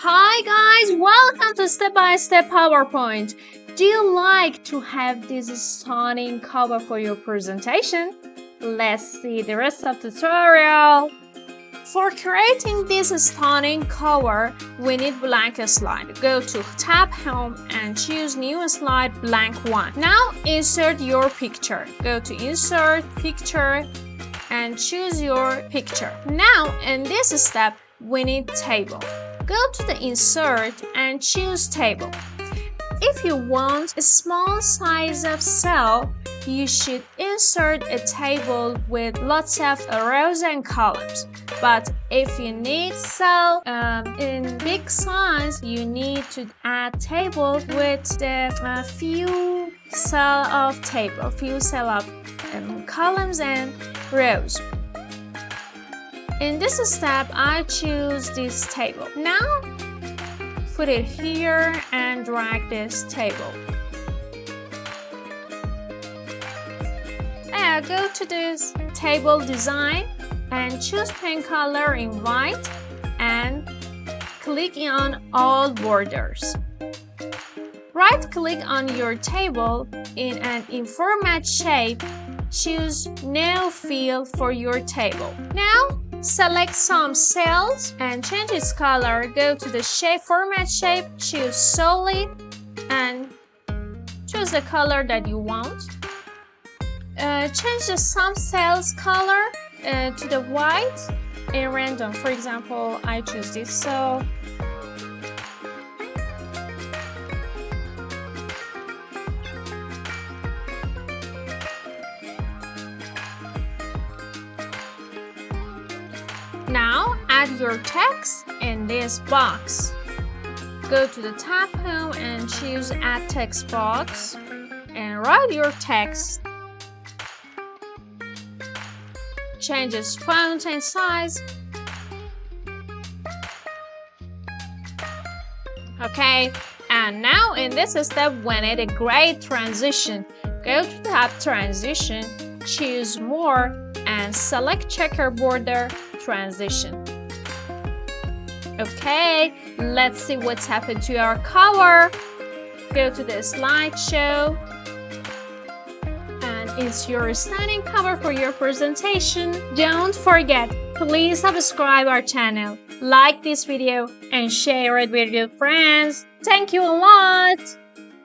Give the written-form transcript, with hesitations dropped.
Hi guys, welcome to Step-by-Step PowerPoint. Do you like to have this stunning cover for your presentation? Let's see the rest of the tutorial. For creating this stunning cover, we need blank slide. Go to Tab Home and choose New Slide Blank 1. Now insert your picture. Go to Insert Picture and choose your picture. Now in this step, we need table. Go to the Insert and choose Table. If you want a small size of cell, you should insert a table with lots of rows and columns. But if you need cell in big size, you need to add table with the few cell of columns and rows. In this step, I choose this table. Now, put it here and drag this table. And go to this table design and choose pen color in white and click on all borders. Right-click on your table in an informat shape. Choose No Fill for your table. Now, select some cells and change its color. Go to the shape format shape, choose solid and choose the color that you want. Change the some cells color to the white in random. For example, I choose this cell. Now add your text in this box. Go to the Tab Home and choose Add Text Box and write your text. Change its font and size. Okay, and now in this step we need a great transition. Go to Tab Transition, choose More and select checkerboarder transition. Okay, let's see what's happened to our cover. Go to the slideshow and it's your stunning cover for your presentation. Don't forget, please subscribe our channel, like this video and share it with your friends. Thank you a lot.